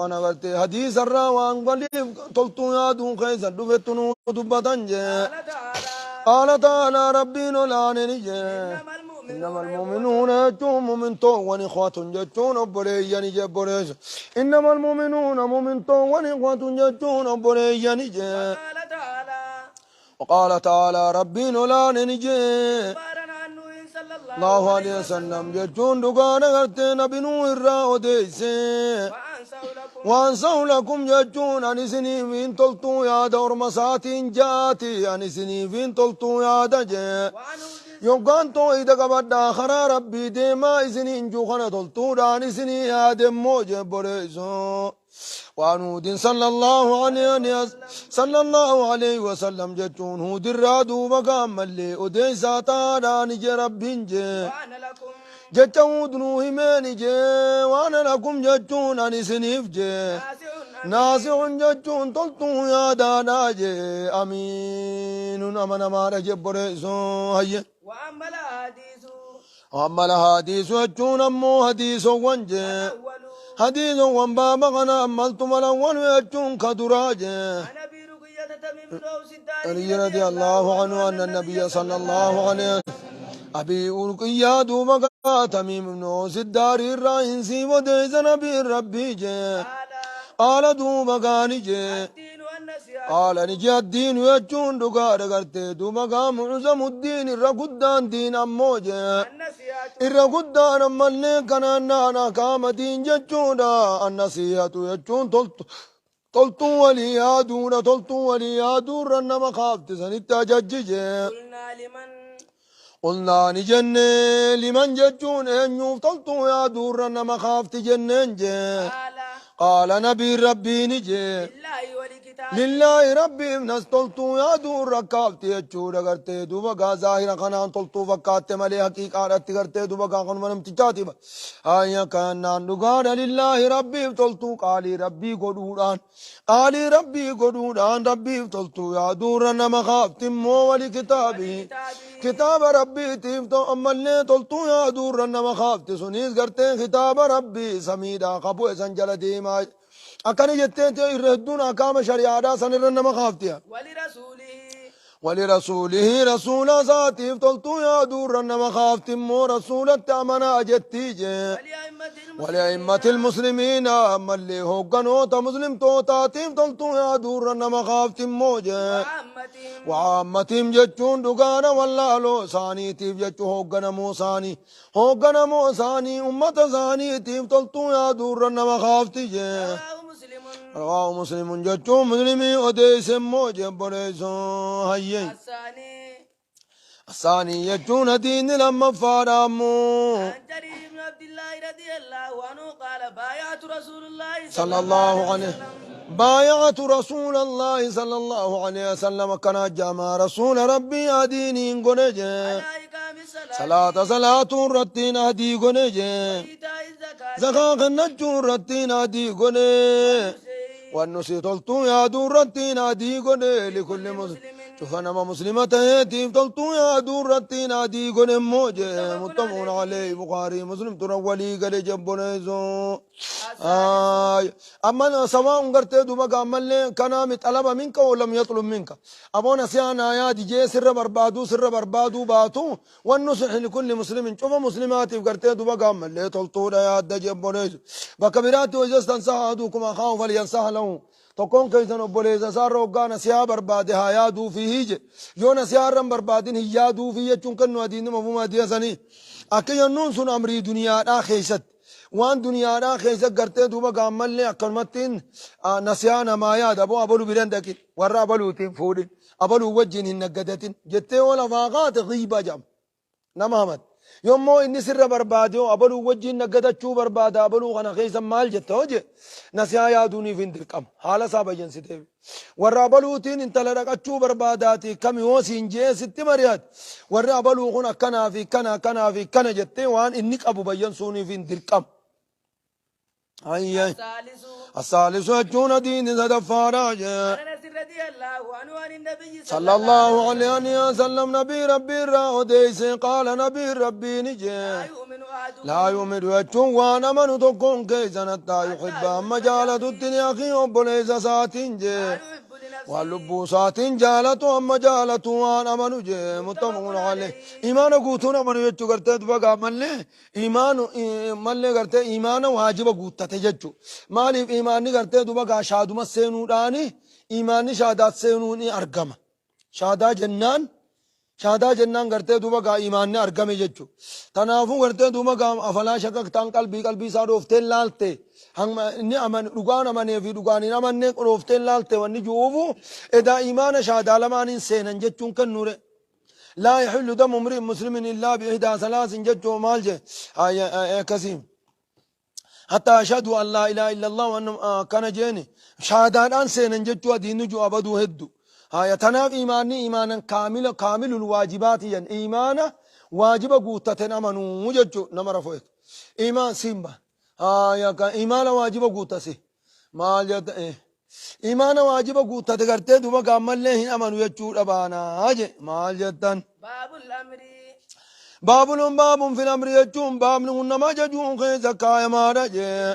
وانا قلت حديث الروان قليب قلت يا دون خيزا دفتنو دبتنجي قال تعالى ربي نولان نجي إنما المؤمنون يجون مؤمن تو ونخوات يجون أبري نجي بريش إنما المؤمنون مؤمن تو ونخوات يجون أبري نجي وقال تعالى ربي نولان نجي الله عليه وسلم يجون دقانا قرتنا بنو الرأو ديسي وانسوا لكم يجون أني سنيفين تلتو يا دور مساتين جاتي أني سنيفين تلتو يا دجي يوغان تو إذا قبض آخر ربي ديما إسنين جوخنا تلتو داني سني آدم موجه بريسو وانود صلى الله عليه وسلم جتون هود الرادو مقام ملي ودي ساتا داني جي ربين جي جتون نوهي ماني جي وانا لكم جتون اني سنيف جي ناسع جتون تلتو يا دانا جي امين امن مارا جبريسو هيا واما الحديث جتون امو حديث وانجي حديث وانبا مغنى أمالتم الأول ويجون كدراجة علي رضي الله عنه أن النبي صلى الله عليه وسلم أبي أرقيا دوبا تميم بن أوس الداري الرئيسي وديز نبي ربي جي قال دوبا قاني جي قال نجي الدين ويجون دقار قرتي دوبا معظم الدين الرقدان دين أموجي الرقدان أمالي كان أنانا كام دين ججونا النسيئة يجون تلتو وليادون رنما خافت سنتا جججي قلنا نجن لمن ججون ينيوف تلتو يادون رنما خافت جنن جي قال نبي ربي نجي لله ربي نستلتو يا دور ركابتي يجور کرتے دوبا ظاہر خنان تلتو فکات ملي حقیقات کرتے دوبا خن منم تجاتی آیا کان نگار لله ربي تلتو قالي ربي غدودان ربي تلتو يا دور نما خافت مو ولي كتاب ربي تيفتو املنے تلتو يا دور نما خافت سنيز کرتے كتاب ربي سميدا قبو سنجل ديما أكاني جتين يردون أقام شريعة سنر النما خافتيا ولرسوله رسول ذاتي فتلتو يا دور النما خافت مو رسول التامنا جتيجي ولأئمة المسلمين أما اللي هوغنو تا مسلم تو تاتيم تلتو يا دور النما خافت موجي وعامتهم جتشون دقانا والله لو ثاني تيف جتشو هوغنا مو ثاني أمة ثاني تيف تلتو يا دور النما خافت جي رواه مسلم جتشو مسلمي وديس موجي بريسو هيي الثاني يجون دين لما فارمو عبد الله رضي الله عنه قال بايعت رسول الله صلى الله عليه بايعت رسول الله صلى الله عليه وسلم كان جمع رسول ربي ديني غنجه صلاة رتين هدي غنجه زكاة نجو رتين هدي غنجه والنسي تلتو يا دور رتين هدي غنجه لكل مسلم شوفنا مسلمة تيم تلتو يا دور رتين هدي غنجه موجه متفق عليه بخاري مسلم ترولي قال جبنيزو أما سواء قرت دوبا قامل كان مطلب منك ولم يطلب منك أبونا سيانا يا دي جي سر بربادو باتو والنصح لكل مسلم شوف مسلمات قرت دوبا قامل تلتو يا دجبنيزو بكبيرات وجستن ساعدوكم أخاهم فلينصح له تكون كيسن أبوليزا صار روغانا سيا بربادها يا دو فيه يونا سيارم بربادين هي دو فيه چونكن نوادين مفهوم دي سني أكي ينون سن أمري دنيا خيست وان دنيا خيست قرتي دوبا قامل لي أكلمتين نسيانا ما ياد أبولو بلندكين ورا أبولو تين فودين أبولو وجين هنقدتين جتي ولا فاقات غيبة جام نمامت يومو إني سر برباديو أبلو وجين نقدت شو بربادا أبلو غنا خيسا مال جتوجي نسيا يادوني فين دركم حالا سابا جنسيتي ورا أبلو تين انت لرقت شو برباداتي كم يوسين جي ست مريات ورا أبلو غنا كنا في كنا جتي وان إنك أبو بينسوني فين دركم أي الثالث أجون دين زدفارا صلى الله عليه وسلم نبي ربي الرأوديس قال نبي ربي نجي لا يؤمن يجون وانا من تكون كيسا حتى يحب أما جالة الدنيا أخي وبليس ساتين جي واللبو ساتين جالة أما جالة وانا من جي متفق عليه إيمان قوتنا من يجو قرتي دبقى ملي إيمان ملي قرتي إيمان واجب قوتا تججو مالي إيماني قرتي دبقى شادو مسينو داني إيماني شادات سينوني أرقم شادا جنان قرتي دبقى إيماني أرقم يججو تنافو قرتي دبقى أفلا شكك تان قلبي ساروفتين لالتي inni aman dhugaan amane fi dhugaan hin amanne qoroofteen laalte wanni juufu eda imaana shaadaa lamaanin seenan jechuun kan nure laa yaxillu damu mri'in muslimin illaa biihdaa salaasin jechuu maal je akkasiin hatta ashhadu an laa ilaaha illa allah wanna kana jeeni shaadaadhaan seenan jechuu adiinni juu abaduu heddu tanaaf imaanni imaanan kaamilul waajibaatiyan imaana waajiba guuttaten amanuu jechuu nama rafoet imaan simba إيمان واجب قوتسي مال جد إيمان واجب قوتة تكرتة دوما كامل له أمانو يجور أبانا هاجي مال جدًا باب الأمر باب في الأمر يجون باب نما جون خير زكاة مارا جي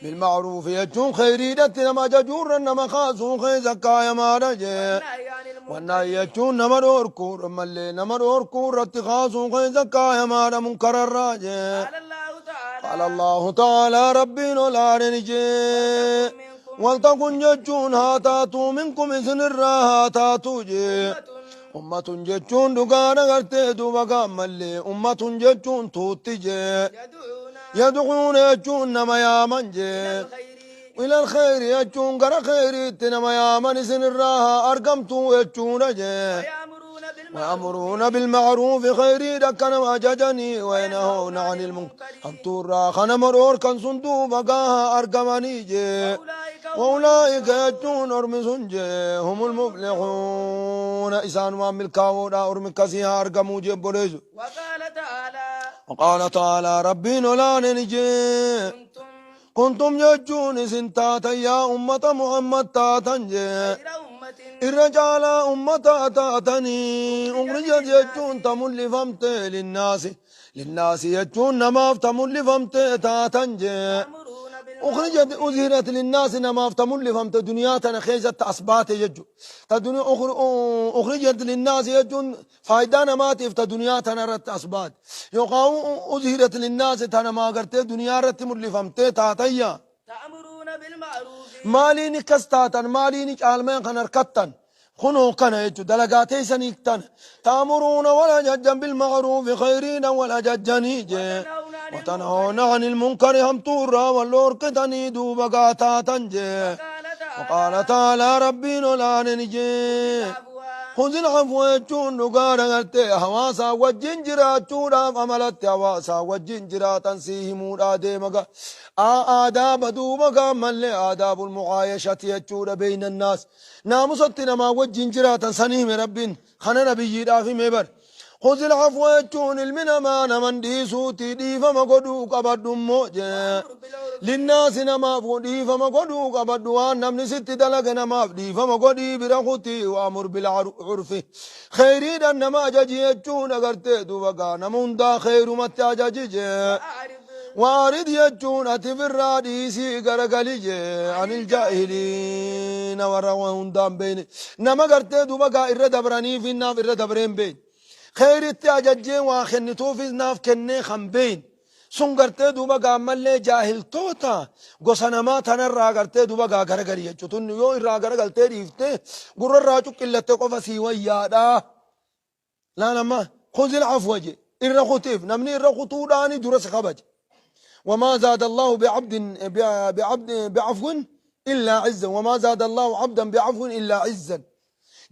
بالمعروف يجون خيريدة نما جور نما خاصون خير زكاة مارا جي والنهي يجون نمر كور ملي نمر كور اتخاذون خير زكاة مارا منكر الراجي قال الله تعالى ربنا لا نجي ولتكن جتون هاتاتو منكم إذن الراها تاتو جي أمة جتون دقانا غرتي دوبا ملي أمة جتون توتي جي يدعون يجون نما يامن جي إلى الخير يجون قرى خيري تنما يامن إذن الراها أرقمتو يجون جي ويأمرون بالمعروف خيري دكنا أججني وينهون عن المنكر أمتورا خنمرور كان صندوق بقاها أرقمني جي وأولئك يجون أرمسون جي هم المفلحون إسان وامل كاودا أرمكسيها أرقمو جي بوليزو وقال تعالى ربنا لا ننجي كنتم يجون سنتاتا يا أمة محمد تاتا جي الرجال أمة تاتني أخرجت يجون تمل فمت للناس يجون نماف تمل فمت تاتنجي أخرجت أظهرت للناس نماف تمل فمت دنياتنا خيزت أصبات يجو أخرجت للناس يجون فايدان ما تفت دنياتنا رت أصبات يقاو أظهرت للناس تنما قرت دنيا رت مل فمت تاتيا ماليني كستاتن ماليني عالمين خنركتن خنو كان يجو دلقاتي سنيكتن تامرون ولا ججا بالمعروف خيرين ولا ججني جي وتنهون عن المنكر هم طورا واللوركتني دوبقاتا تنجي وقال تعالى ربنا لا ننجي خذ العفو يجون نقارا قرتي حواسا والجنجرات چورا عملت حواسا والجنجرات تنسيهم ديمقا آداب دوبقا ملي آداب المعايشة يجور بين الناس ناموستنا ما والجنجرات تنسانيهم ربين خنا نبي دافي ميبر خذ العفو يجون المنمان من ديسوتي ديفما قدوك أبدو موجه للناس نما فودي فما قدو قبدوان نمني ست دلق نما فدي فما قدي برخوتي وامر بالعرف خيري دان نما جاجي يجون اگرته دو بقى نمون دا خير مت جاجي وارد يجون اتفر راديسي غرغلي عن الجاهلين وروهم دام بين نما غرته دو بقى الردبراني في الناف الردبرين بين خير التاججين واخنتو في الناف كني خمبين سنگرتے دوبا گاملے جاہل توتا گوسنما تنر راگرتے دوبا گاگرگری چتن یو راگرگلتے ریفتے گرر راچو قلتے کو فسیوہ یادا لا لما خذ العفو جي الرخوتيف نمني الرخوتو داني درس خبج وما زاد الله بعفو إلا عزا وما زاد الله عبدا بعفو إلا عزا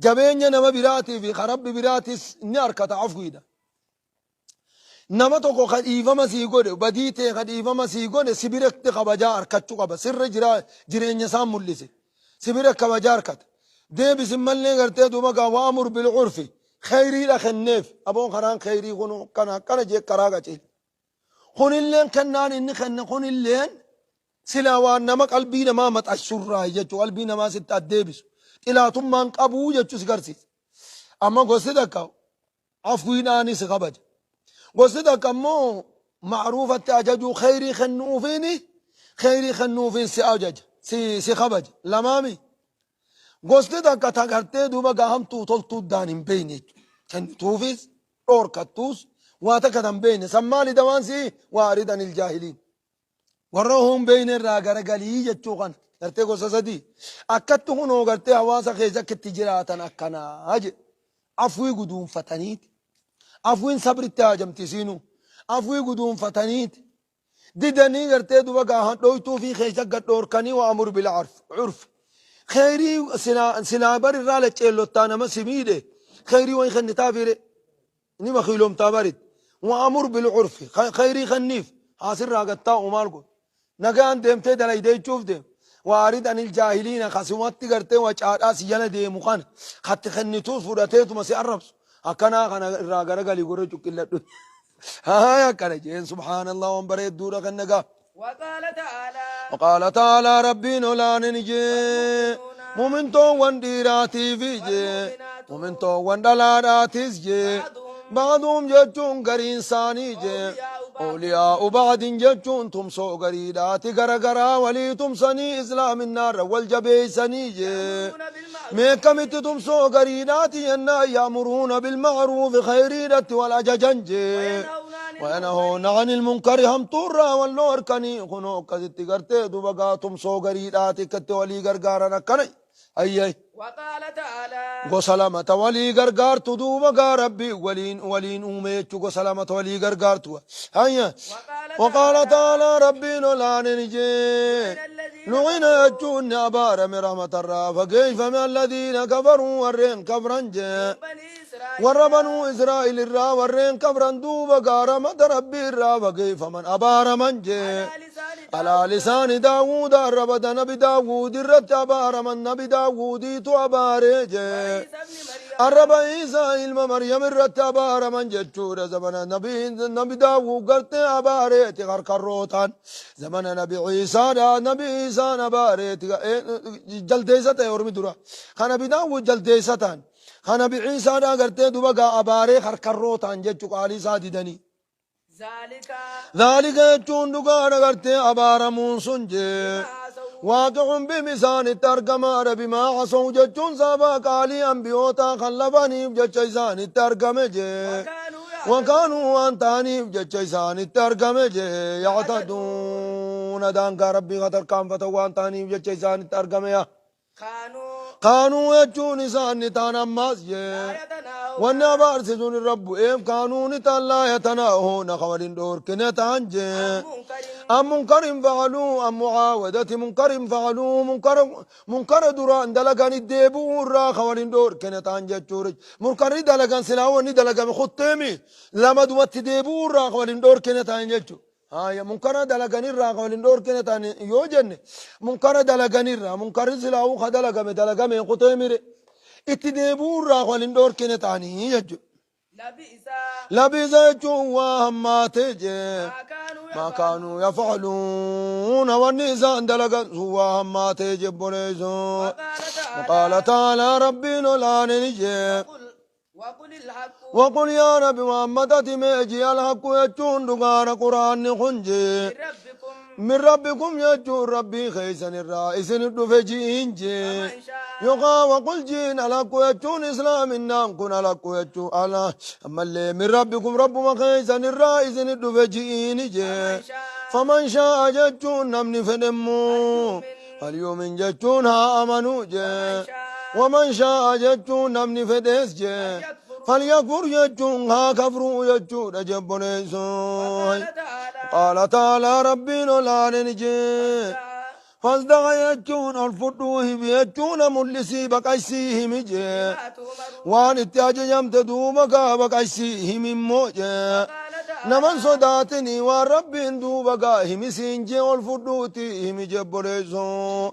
جبين نما براتي في خرب براتي ناركة عفو ده nama tokko kadhiifama sii godhe badii ta'e kadhiifama sii godhe sibiratti kabajaa harkachuu qaba sirra jireenya isaa mul'ise sibira kabajaa harkata deebisin mallee gartee duuba gaa waamur bilcurfi khayriidha kenneef aboon karaan khayrii kun kana jee karaa qaceel kunilleen kennaan inni kenne kunilleen silaa waan nama qalbii namaa maxxansurraa jechuu qalbii namaa sitti addeebisu xilaatummaan qabuu jechuu si garsiisa amma gosti takka afwiidhaanis kabaja gosti takka ammoo معروفة أججو خيري خنوفيني خيري خنوفين سي أجج سي خبج لمامي قصدي دكا تغرتي دوبا قاهم تولتو دانين بيني كان توفيس اور كتوس واتكدن بيني سمالي دوانسي واردا الجاهلين وروهم بين الراغر قالي يجوغان غرتي قصة سدي أكدتو هنو غرتي حواسا خيزك التجراتنا أكنا أجي عفوي قدوم فتنيت عفوين صبر التاجم تسينو عفوي قدوم فتنيت ديدني غرتي دوبا قاهم دويتو في خيزك قدور كاني وأمر بالعرف خيري سنابر الرالة اللو تانا ما سميده خيري وين خن تافيري نما خيلوم تابرد وامر بالعرف خيري خنيف حاصر راغتا ومالكو نغان ديمتي دلي دي تشوف ديم وارد عن الجاهلين خصومات غرتي وچادا سيانا دي مخان خط خنيتو فوداتيتو مسي عربس اكنا خنا راغرغلي غورو چكلدو ها يا كنجين سبحان الله وبريد دورا كنغا وقال تعالى ربنا لا ننجي مؤمن تو ونديراتي فيجي مؤمن تو وندلاراتيس جي بعضهم جتون غرين ساني جي أولياء بعض جتون تمسو غريداتي غرغرا ولي تمسني إسلام النار والجبي سني جي ميكمت تمسو غريداتي أن يأمرون بالمعروف خيريدة والأججن جي وينهون عن المنكر هم طورا والنور كني خنو كزت غرتي دوبغا تمسو غريداتي كت ولي غرغارا كني أي وقال تعالى وسلامة ولي غرغار تدوبغا ربي ولين أميتشو وسلامة ولي غرغار تو هيا وقال تعالى ربي نولان نجي لعن يجون أبار من رحمة الرا فكيف من الذين كفروا ورين كفرا جي وربنوا إسرائيل الرا ورين كفرا دوبغا رحمة ربي الرا فكيف من أبار من جي على لسان داوود ربد نبي داوود الرتبار من نبي داوود تو أبارج الرب عيسى علم مريم الرتبار من جتشور زمن نبي داوود قرت أبارت غر كروتان زمن نبي عيسى نبي عيسى نبارت جلديسة يورمي درا خان نبي داوود جلديسة خان نبي عيسى قرت دوبا أباري غر كروتان جتشو قالي ساددني ذلك يجون دقار غرتي أبار مونسون جي واقع بمسان الترجمة بما عصوا جتون سابا قالي أنبيوتا خلفاني بجتشيسان الترجمة جي وكانوا أنتاني بجتشيسان الترجمة جي يعتدون دانك ربي غتر كام فتوان تاني بجتشيسان الترجمة كانوا يجون إسان تانا ماسجي وانا بارسزون الرب ايم كانون تلا يتناهون خوالين دور كنتان جي ام منكر فعلوا ام معاودة منكر فعلوا منكر دران دلقان الديبون را خوالين دور كنتان جتشورج منكر دلقان سلاواني دلقان خطيمي لما دوات ديبون را خوالين دور كنتان جتشو هاي منكر دلقان را خوالين دور كنتان يوجن منكر دلقان را منكر سلاو خدلقان دلقان خطيمي اتدبور راغولين دور كنتاني يجو لبئس جوا هماتج ما كانوا يفعلون والنساء دلقا سوا هماتج بوليزو وقال تعالى ربنا لا نجي وقل يا نبي محمد اتميجي الحق يجون دقار قرآن خنجي من ربكم يجون ربي خيسن الرئيس الدفجين جي يقا وقل جين على كويتون إسلام النام كن على كويتون على أما اللي من ربكم رب مخيسن الرئيس الدفجين جي فمن شاء جتون نمني فنمو فاليوم جتون ها أمنوا جي ومن شاء جتون نمني فديس جي فليكفر يجون ها كفروا يجون أجب نيسون قال تعالى ربنا لا ننجي فاصدق يجون الفتوهم يجون ملسي بقيسيهم جي وان اتياج يمتدو بقى بقيسيهم موجي نمن صداتني ورب دو بقى هم سنجي والفتوتي هم جب نيسون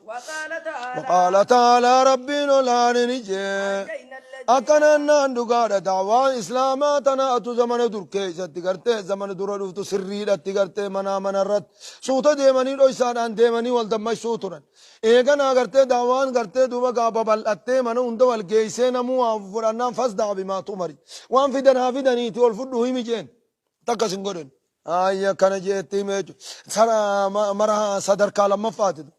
وقال تعالى ربنا لا ننجي أكنا نندقار دعوة إسلاماتنا أتو زمن دركي ستقرتي زمن درودفتو سرير اتقرتي منا من الرد سوطة ديماني رويسان عن ديماني والدمش سوطران إيقنا قرتي دعوان قرتي دوبا قابا بلقتي منو اندو القيسين مو فرانان فاسدع بما تمري وان فدن هافدنيتي والفدو هيمي جين تكسن قرن آية كان جيتي ميجو سرى مرها صدر كلام مفاتد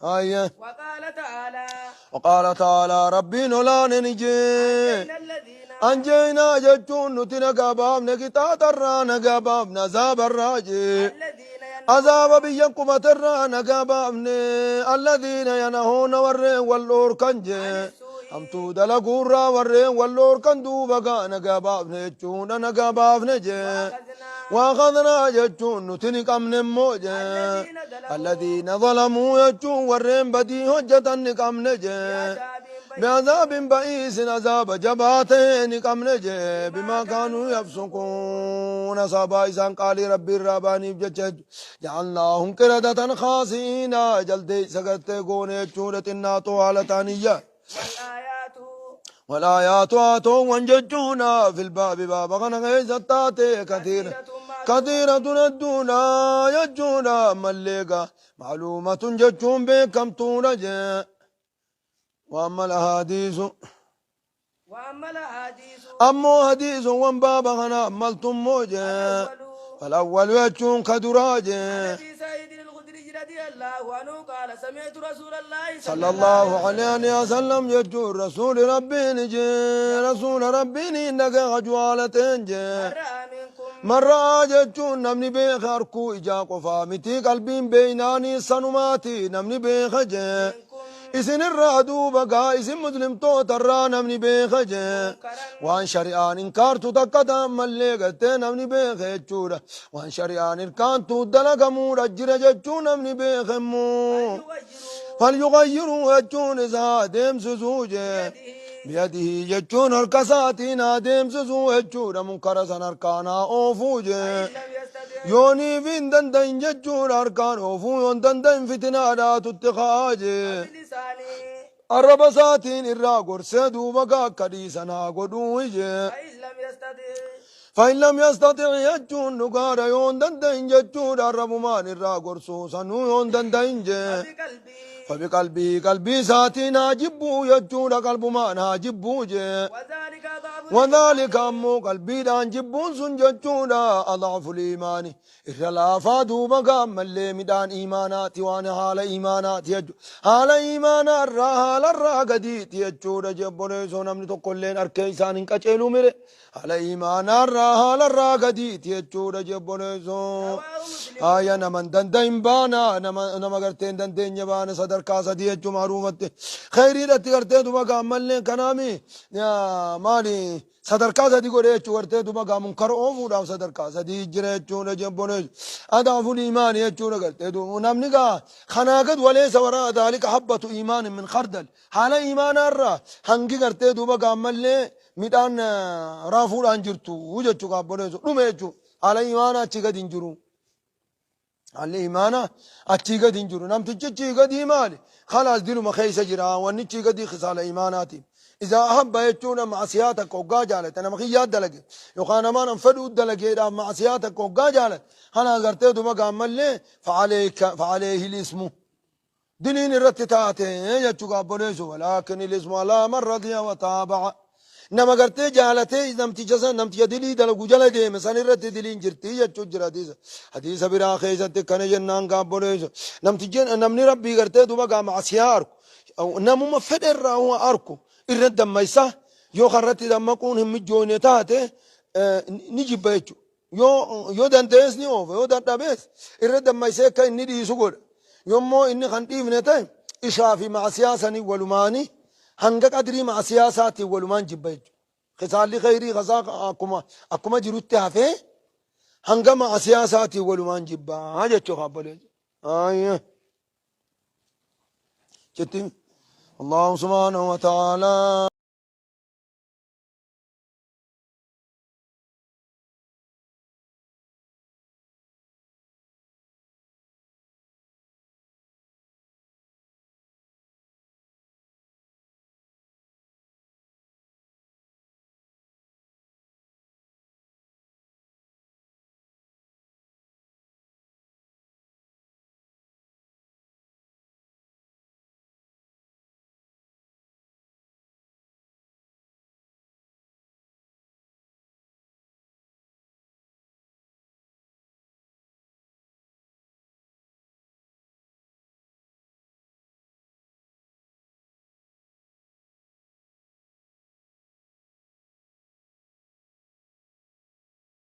آية وقال تعالى وقال تعالى ربي لا ننجي أنجينا الذين أنجينا جتون نتنا قباب نكتا ترى نقباب نزاب الراجي الذين عذاب بيكم ترى نقباب الذين ينهون ورين واللور كنجي هم تود لقورا ورين واللور كندو بقى نقباب نجون نقباب نجي واخذنا جتون نتنك امن موجه الذين ظلموا يجون ورين بدي هجة نكم نجي بعذاب بئيس عذاب جباتين كم نجي بما كانوا يفسقون صابا إسان قال ربي الراباني بجج جعلناهم قردة خاسئين جلدي سقط قون يجون تناتو على تانية والآيات آتوا وانججونا في الباب بابا غنغيزتات كثيرة ندونا يجونا ملقا معلومة ججون بكم تونجي وأما الأحاديث أما حديث وان بابا غنا أملتم موجه فالأول يجون كدراجه رضي الله عنه قال سمعت رسول الله صلى الله عليه وسلم يجور رسول ربي نجي رسول ربي نينك غجوالتين جي مرة جتون نمني بيخ أركو إجا قفا متي قلبين بيناني سنماتي نمني بيخ جي إسن الرادو بقى إسن مسلم تو ترى نمني بيخ جي وان شريان إنكار تتقدا ملي قتين نمني بيخ جورا وان شريان إنكار تدلق مورا جرى جتون نمني بيخ مو فليغيروا جتون إذا ديم سزوجي بيده جتون هركساتين ديم سزو جورا منكر سنركانا أوفوجي يوني فين دندن جتون أركان أوفو يون دندن فتنا لا تتخاجي الربساتين الراغور سدو بقى كديسنا قدوجي فإن لم يستطع يجون نقار يون دندن جتون الربمان الراغور سوسنو يون دندن جي فبقلبي قلبي ساتين هاجبو يجون قلب ما هاجبو جي وذلك أمو قلبي دان جبون سنججون أضعف الإيمان إخلافا دوبا قام اللي مدان إيمانات وانا حال إيمانات يجو حال إيمانات حال الراقديت يجو جبون سونم نتقلين أركيسان إنك چلو ميري حال إيمانات حال الراقديت يجو جبون سون آيا نمن دندين بانا نما قرتين دندين يبانا صدر كاسا ديجو معروفت خيري رتي قرتين دوبا قام اللي كنامي يا مالي صدر كاسا دي قرأت شورته دوما قامون كرؤوم ودام صدر كاسا دي جرأت شونه جنبونه أضعف الإيمان يجونه قلته دو نامني قا خناقد وليس وراء ذلك حبة إيمان من خردل حال إيمان الرا هنگي قلته دوما قامل لي ميدان رافول أنجرتو وجدتو قابونه رميتو حال إيمان أتشيقا دينجرو حال إيمان أتشيقا دينجرو نام تجيقا دي مالي خلاص دينو مخيسة جرا واني تشيقا دي خصال إيماناتي إذا أحب يجون معصياتك وقا جالت أنا مخيات دلقي يقانا ما ننفدوا دلقي معصياتك وقا جالت أنا قرتيتو مقام ملي فعليه الاسم دلين الرتتاتي يجو قابليسو ولكن الاسم على من رضي وتابع نما قرتي جالتي نمتي جسن نمتي دلي دلقو جلدي مثلا الرت دلين جرتي يجو جرا حديث برا خيزت كان جنان قابليسو نمتي جن نمني ربي قرتيتو مقام معصيارك أو نمو مفدر هو أركو الرد ميسا يو خرتي دمكون هم جونيتاته نجيب بيتو يو دانتيسني اوف يو دانتابيس الرد ميسا كاي ندي سوغول يومو اني خنتي فنتاي اشافي مع سياسني ولماني هنگا قدري مع سياساتي ولمان جيب بيتو خصال خيري غزاق اكما جروت هافي هنگا مع سياساتي ولمان جيبا هاجا چو خبل اي جتي الله سبحانه وتعالى